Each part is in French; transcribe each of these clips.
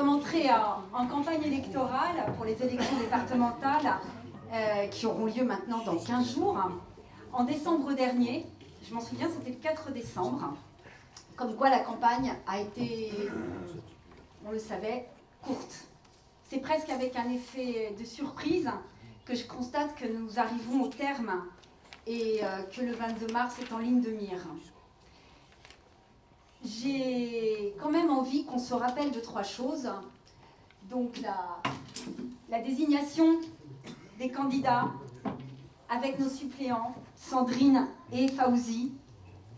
sommes entrés en campagne électorale pour les élections départementales qui auront lieu maintenant dans 15 jours. En décembre dernier, je m'en souviens, c'était le 4 décembre, comme quoi la campagne a été, on le savait, courte. C'est presque avec un effet de surprise que je constate que nous arrivons au terme et que le 22 mars est en ligne de mire. J'ai quand même envie qu'on se rappelle de 3 choses. Donc la désignation des candidats avec nos suppléants, Sandrine et Fawzi,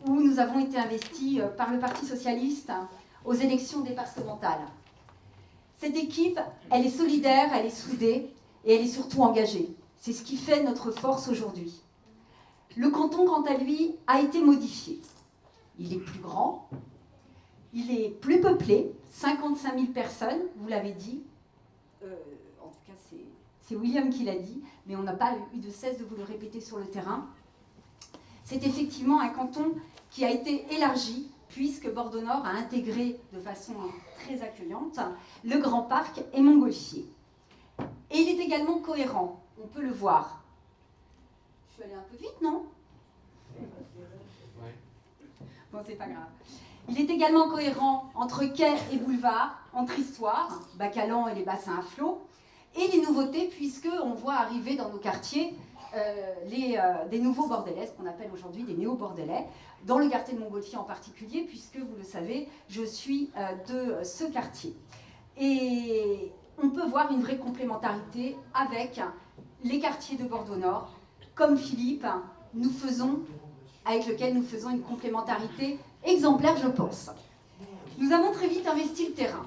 où nous avons été investis par le Parti socialiste aux élections départementales. Cette équipe, elle est solidaire, elle est soudée et elle est surtout engagée. C'est ce qui fait notre force aujourd'hui. Le canton, quant à lui, a été modifié. Il est plus grand, il est plus peuplé, 55 000 personnes, vous l'avez dit. En tout cas, c'est William qui l'a dit, mais on n'a pas eu de cesse de vous le répéter sur le terrain. C'est effectivement un canton qui a été élargi, puisque Bordeaux-Nord a intégré de façon très accueillante le Grand Parc et Montgolfier. Et il est également cohérent, on peut le voir. Je suis allée un peu vite, non? Bon, c'est pas grave. Il est également cohérent entre quai et boulevard, entre histoire, Bacalan et les bassins à flot, et les nouveautés, puisqu'on voit arriver dans nos quartiers des nouveaux bordelais, ce qu'on appelle aujourd'hui des néo-bordelais, dans le quartier de Montgolfier en particulier, puisque, vous le savez, je suis de ce quartier. Et on peut voir une vraie complémentarité avec les quartiers de Bordeaux-Nord, comme Philippe, avec lequel nous faisons une complémentarité exemplaire, je pense. Nous avons très vite investi le terrain.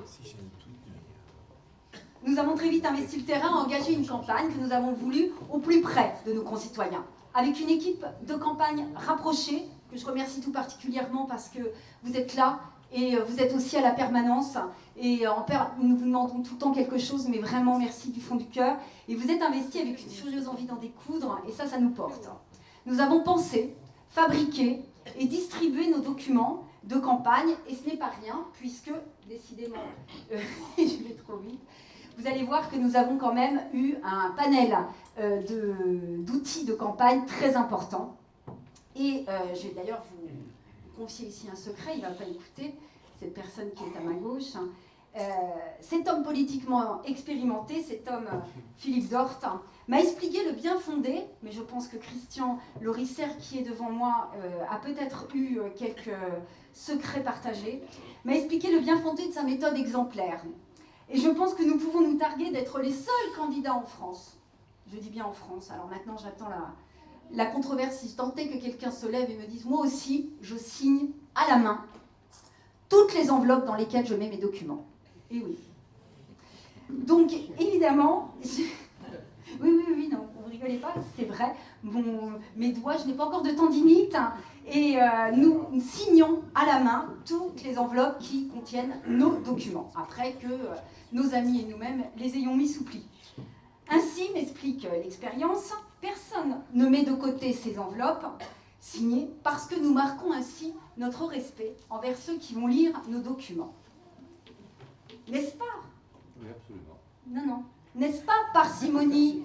Engagé une campagne que nous avons voulu au plus près de nos concitoyens, avec une équipe de campagne rapprochée, que je remercie tout particulièrement parce que vous êtes là et vous êtes aussi à la permanence. Et nous vous demandons tout le temps quelque chose, mais vraiment merci du fond du cœur. Et vous êtes investis avec une furieuse envie d'en découdre, et ça nous porte. Nous avons pensé, fabriqué et distribué nos documents de campagne, et ce n'est pas rien, puisque, décidément, je vais trop vite, vous allez voir que nous avons quand même eu un panel d'outils de campagne très important. Et je vais d'ailleurs vous confier ici un secret, il ne va pas écouter, cette personne qui est à ma gauche. Cet homme politiquement expérimenté, cet homme Philippe Dort, m'a expliqué le bien fondé, mais je pense que Christian Lorisser, qui est devant moi, a peut-être eu quelques secrets partagés, m'a expliqué le bien fondé de sa méthode exemplaire. Et je pense que nous pouvons nous targuer d'être les seuls candidats en France. Je dis bien en France, alors maintenant j'attends la controverse, si je tentais que quelqu'un se lève et me dise « Moi aussi, je signe à la main toutes les enveloppes dans lesquelles je mets mes documents. » Et oui. Donc, évidemment, oui, non, vous rigolez pas, c'est vrai. Mes doigts, je n'ai pas encore de tendinite. Et nous signons à la main toutes les enveloppes qui contiennent nos documents, après que nos amis et nous-mêmes les ayons mis sous pli. Ainsi, m'explique l'expérience, personne ne met de côté ces enveloppes signées parce que nous marquons ainsi notre respect envers ceux qui vont lire nos documents. N'est-ce pas? Oui, absolument. Non. N'est-ce pas parcimonie?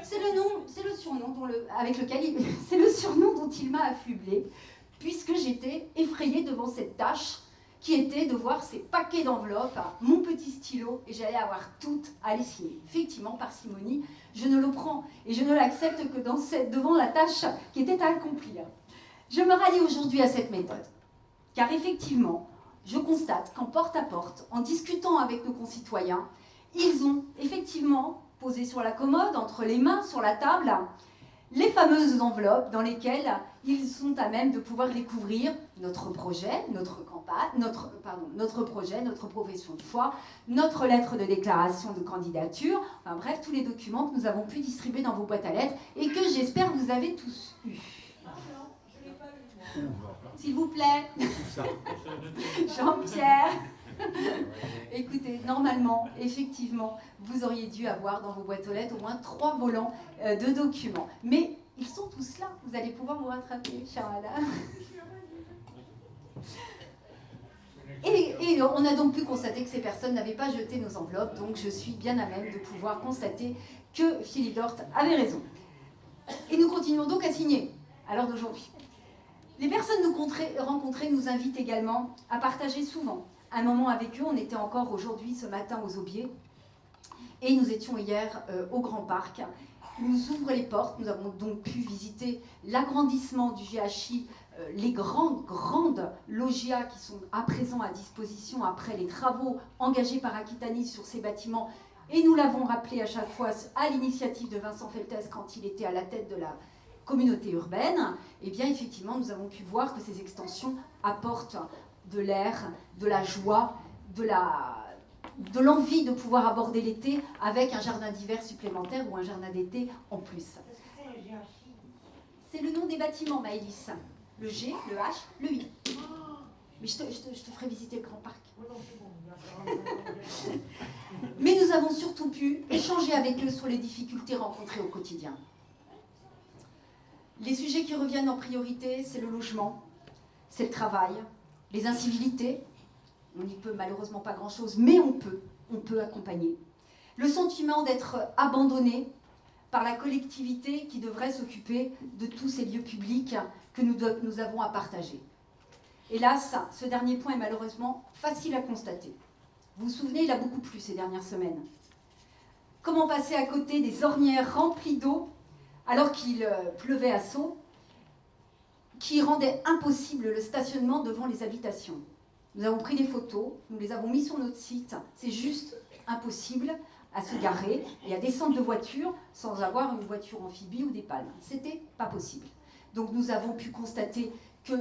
C'est le surnom dont il m'a affublé, puisque j'étais effrayée devant cette tâche qui était de voir ces paquets d'enveloppes, mon petit stylo, et j'allais avoir toutes à les signer. Effectivement, parcimonie, je ne le prends et je ne l'accepte que devant la tâche qui était à accomplir. Je me rallie aujourd'hui à cette méthode, car effectivement, je constate qu'en porte-à-porte, en discutant avec nos concitoyens, ils ont effectivement posé sur la commode, entre les mains, sur la table, les fameuses enveloppes dans lesquelles ils sont à même de pouvoir découvrir notre projet, notre campagne, notre projet, notre profession de foi, notre lettre de déclaration de candidature, enfin bref, tous les documents que nous avons pu distribuer dans vos boîtes à lettres et que j'espère vous avez tous eus. S'il vous plaît, Jean-Pierre. Écoutez, normalement, effectivement, vous auriez dû avoir dans vos boîtes aux lettres au moins 3 volants de documents. Mais ils sont tous là, vous allez pouvoir vous rattraper, chère madame. Et Et on a donc pu constater que ces personnes n'avaient pas jeté nos enveloppes, donc je suis bien à même de pouvoir constater que Philippe Dort avait raison. Et nous continuons donc à signer à l'heure d'aujourd'hui. Les personnes rencontrées nous invitent également à partager souvent un moment avec eux. On était encore aujourd'hui, ce matin, aux Aubiers, et nous étions hier au Grand Parc. Ils nous ouvrent les portes. Nous avons donc pu visiter l'agrandissement du GHI, les grandes logias qui sont à présent à disposition après les travaux engagés par Aquitanis sur ces bâtiments. Et nous l'avons rappelé à chaque fois à l'initiative de Vincent Feltès quand il était à la tête de la communauté urbaine. Et bien effectivement, nous avons pu voir que ces extensions apportent de l'air, de la joie, de l'envie de pouvoir aborder l'été avec un jardin d'hiver supplémentaire ou un jardin d'été en plus. C'est le nom des bâtiments, Maëlys. Le G, le H, le I. Mais je te ferai visiter le Grand Parc. Mais nous avons surtout pu échanger avec eux sur les difficultés rencontrées au quotidien. Les sujets qui reviennent en priorité, c'est le logement, c'est le travail, les incivilités. On n'y peut malheureusement pas grand-chose, mais on peut accompagner. Le sentiment d'être abandonné par la collectivité qui devrait s'occuper de tous ces lieux publics que nous avons à partager. Hélas, ce dernier point est malheureusement facile à constater. Vous vous souvenez, il a beaucoup plu ces dernières semaines. Comment passer à côté des ornières remplies d'eau alors qu'il pleuvait à seaux, qui rendait impossible le stationnement devant les habitations. Nous avons pris des photos, nous les avons mis sur notre site. C'est juste impossible à se garer et à descendre de voiture sans avoir une voiture amphibie ou des palmes. C'était pas possible. Donc nous avons pu constater que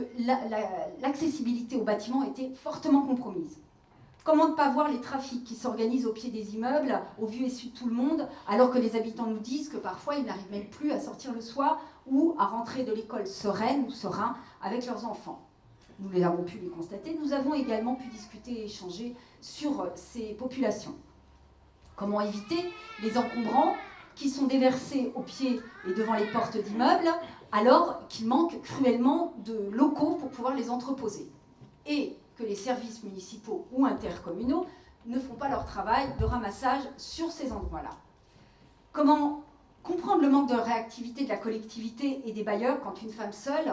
l'accessibilité au bâtiment était fortement compromise. Comment ne pas voir les trafics qui s'organisent au pied des immeubles, au vu et su de tout le monde, alors que les habitants nous disent que parfois ils n'arrivent même plus à sortir le soir ou à rentrer de l'école sereine ou serein avec leurs enfants. Nous les avons pu les constater. Nous avons également pu discuter et échanger sur ces populations. Comment éviter les encombrants qui sont déversés au pied et devant les portes d'immeubles alors qu'il manque cruellement de locaux pour pouvoir les entreposer. Et que les services municipaux ou intercommunaux ne font pas leur travail de ramassage sur ces endroits-là. Comment comprendre le manque de réactivité de la collectivité et des bailleurs quand une femme seule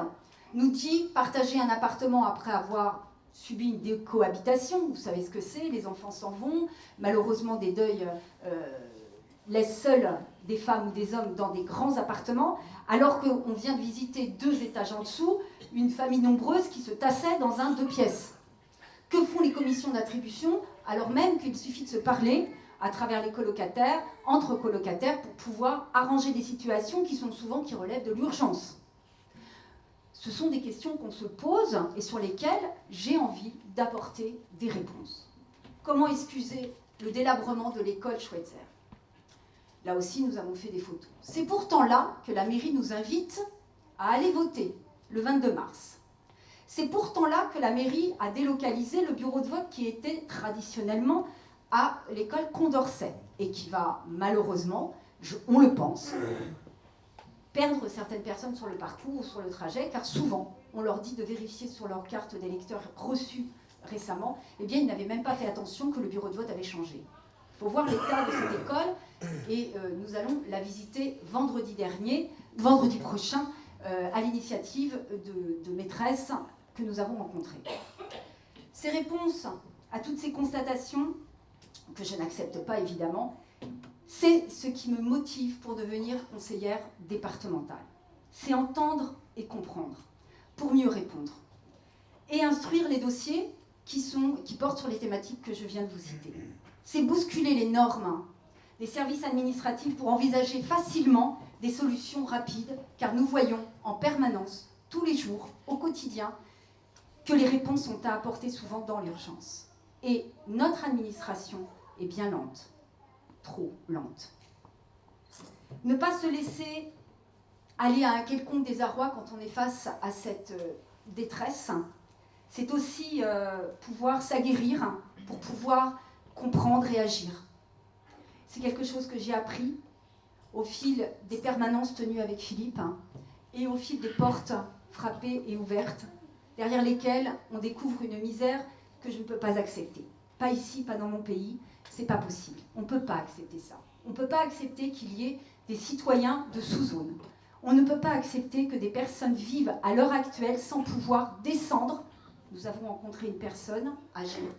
nous dit partager un appartement après avoir subi une décohabitation, vous savez ce que c'est, les enfants s'en vont, malheureusement des deuils laissent seuls des femmes ou des hommes dans des grands appartements, alors qu'on vient de visiter 2 étages en dessous, une famille nombreuse qui se tassait dans un 2 pièces. Que font les commissions d'attribution alors même qu'il suffit de se parler à travers les colocataires, entre colocataires, pour pouvoir arranger des situations qui relèvent de l'urgence? Ce sont des questions qu'on se pose et sur lesquelles j'ai envie d'apporter des réponses. Comment excuser le délabrement de l'école Schweitzer? Là aussi, nous avons fait des photos. C'est pourtant là que la mairie nous invite à aller voter, le 22 mars. C'est pourtant là que la mairie a délocalisé le bureau de vote qui était traditionnellement à l'école Condorcet et qui va malheureusement, on le pense, perdre certaines personnes sur le parcours ou sur le trajet, car souvent, on leur dit de vérifier sur leur carte d'électeur reçue récemment, eh bien, ils n'avaient même pas fait attention que le bureau de vote avait changé. Il faut voir l'état de cette école, et nous allons la visiter vendredi prochain, à l'initiative de maîtresses que nous avons rencontrées. Ces réponses à toutes ces constatations, que je n'accepte pas évidemment, c'est ce qui me motive pour devenir conseillère départementale. C'est entendre et comprendre, pour mieux répondre. Et instruire les dossiers qui portent sur les thématiques que je viens de vous citer. C'est bousculer les normes des services administratifs pour envisager facilement des solutions rapides, car nous voyons en permanence, tous les jours, au quotidien, que les réponses sont à apporter souvent dans l'urgence. Et notre administration est bien lente, trop lente. Ne pas se laisser aller à un quelconque désarroi quand on est face à cette détresse, c'est aussi pouvoir s'aguerrir pour pouvoir comprendre et agir. C'est quelque chose que j'ai appris au fil des permanences tenues avec Philippe et au fil des portes frappées et ouvertes, derrière lesquelles on découvre une misère que je ne peux pas accepter. Pas ici, pas dans mon pays, c'est pas possible. On ne peut pas accepter ça. On ne peut pas accepter qu'il y ait des citoyens de sous-zone. On ne peut pas accepter que des personnes vivent à l'heure actuelle sans pouvoir descendre. Nous avons rencontré une personne âgée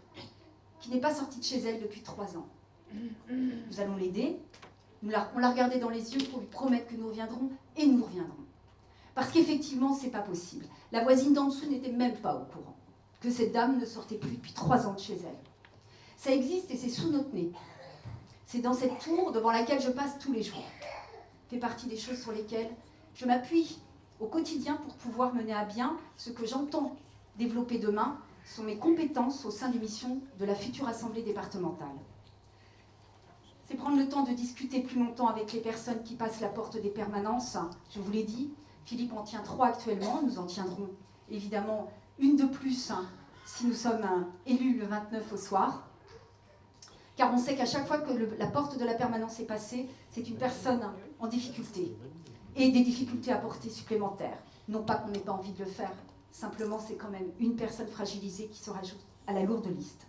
qui n'est pas sortie de chez elle depuis 3 ans. Nous allons l'aider. On l'a regardé dans les yeux pour lui promettre que nous reviendrons, et nous reviendrons. Parce qu'effectivement, ce n'est pas possible. La voisine d'en dessous n'était même pas au courant que cette dame ne sortait plus depuis 3 ans de chez elle. Ça existe et c'est sous notre nez. C'est dans cette tour devant laquelle je passe tous les jours. Ça fait partie des choses sur lesquelles je m'appuie au quotidien pour pouvoir mener à bien ce que j'entends développer demain sont mes compétences au sein des missions de la future Assemblée départementale. C'est prendre le temps de discuter plus longtemps avec les personnes qui passent la porte des permanences. Je vous l'ai dit, Philippe en tient 3 actuellement, nous en tiendrons évidemment une de plus si nous sommes élus le 29 au soir. Car on sait qu'à chaque fois que la porte de la permanence est passée, c'est une personne en difficulté et des difficultés à portée supplémentaires. Non pas qu'on n'ait pas envie de le faire, simplement c'est quand même une personne fragilisée qui se rajoute à la lourde liste.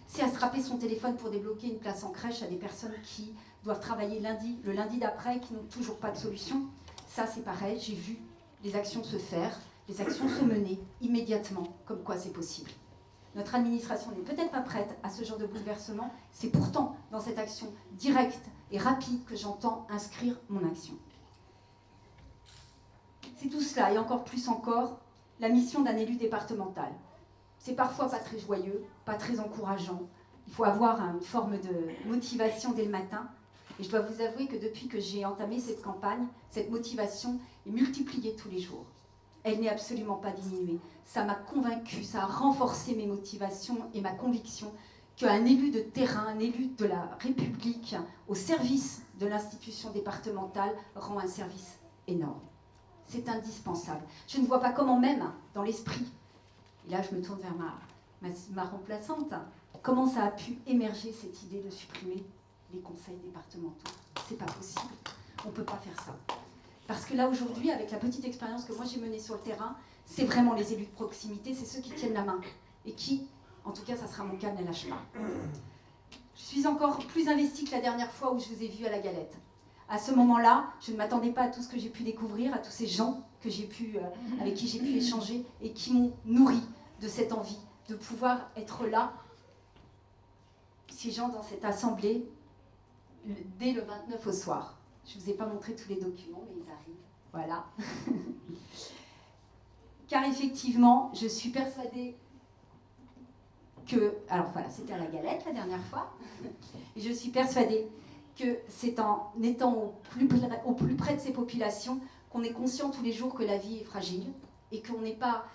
C'est à se rappeler son téléphone pour débloquer une place en crèche à des personnes qui doivent travailler le lundi d'après et qui n'ont toujours pas de solution. Ça c'est pareil, j'ai vu les actions se faire, les actions se mener immédiatement, comme quoi c'est possible. Notre administration n'est peut-être pas prête à ce genre de bouleversement, c'est pourtant dans cette action directe et rapide que j'entends inscrire mon action. C'est tout cela, et encore plus encore, la mission d'un élu départemental. C'est parfois pas très joyeux, pas très encourageant. Il faut avoir une forme de motivation dès le matin. Et je dois vous avouer que depuis que j'ai entamé cette campagne, cette motivation est multipliée tous les jours. Elle n'est absolument pas diminuée. Ça m'a convaincue, ça a renforcé mes motivations et ma conviction qu'un élu de terrain, un élu de la République, au service de l'institution départementale, rend un service énorme. C'est indispensable. Je ne vois pas comment même, dans l'esprit, et là je me tourne vers ma remplaçante, comment ça a pu émerger cette idée de supprimer les conseils départementaux. C'est pas possible. On ne peut pas faire ça. Parce que là aujourd'hui, avec la petite expérience que moi j'ai menée sur le terrain, c'est vraiment les élus de proximité, c'est ceux qui tiennent la main. Et qui, en tout cas ça sera mon cas, ne lâchent pas. Je suis encore plus investie que la dernière fois où je vous ai vu à la Galette. À ce moment-là, je ne m'attendais pas à tout ce que j'ai pu découvrir, à tous ces gens que avec qui j'ai pu échanger et qui m'ont nourri de cette envie de pouvoir être là, siégeant dans cette assemblée dès le 29 au soir. Je ne vous ai pas montré tous les documents, mais ils arrivent. Voilà. Car effectivement, je suis persuadée que... Alors voilà, c'était à la Galette la dernière fois. Et je suis persuadée que c'est en étant au plus près de ces populations qu'on est conscient tous les jours que la vie est fragile et qu'on n'est pas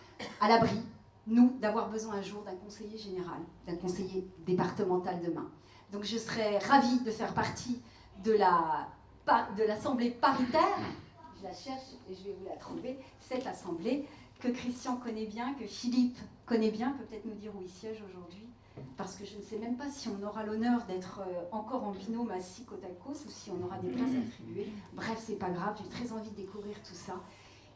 à l'abri, nous, d'avoir besoin un jour d'un conseiller général, d'un conseiller départemental demain. Donc je serais ravie de faire partie de l'assemblée paritaire, je la cherche et je vais vous la trouver, cette assemblée que Christian connaît bien, que Philippe connaît bien, peut peut-être nous dire où il siège aujourd'hui, parce que je ne sais même pas si on aura l'honneur d'être encore en binôme assis côte à côte ou si on aura des places attribuées. Bref, c'est pas grave, j'ai très envie de découvrir tout ça.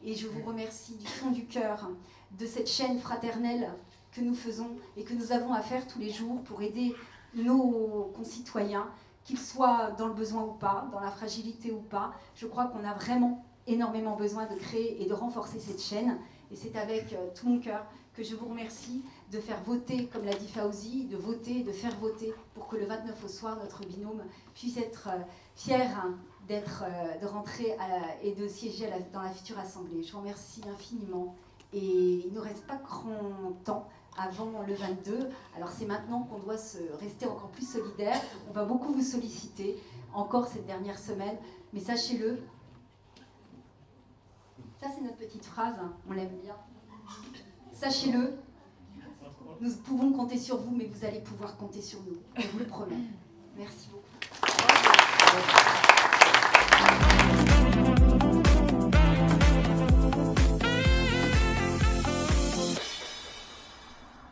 Et je vous remercie du fond du cœur de cette chaîne fraternelle que nous faisons et que nous avons à faire tous les jours pour aider nos concitoyens, qu'ils soient dans le besoin ou pas, dans la fragilité ou pas. Je crois qu'on a vraiment énormément besoin de créer et de renforcer cette chaîne. Et c'est avec tout mon cœur que je vous remercie de faire voter, comme l'a dit Fauzi, de voter, de faire voter pour que le 29 au soir, notre binôme puisse être fier de rentrer et de siéger dans la future Assemblée. Je vous remercie infiniment. Et il ne nous reste pas grand temps avant le 22. Alors c'est maintenant qu'on doit rester encore plus solidaires. On va beaucoup vous solliciter, encore cette dernière semaine. Mais sachez-le, ça c'est notre petite phrase, hein, on l'aime bien. Sachez-le, nous pouvons compter sur vous, mais vous allez pouvoir compter sur nous. Je vous le promets. Merci beaucoup.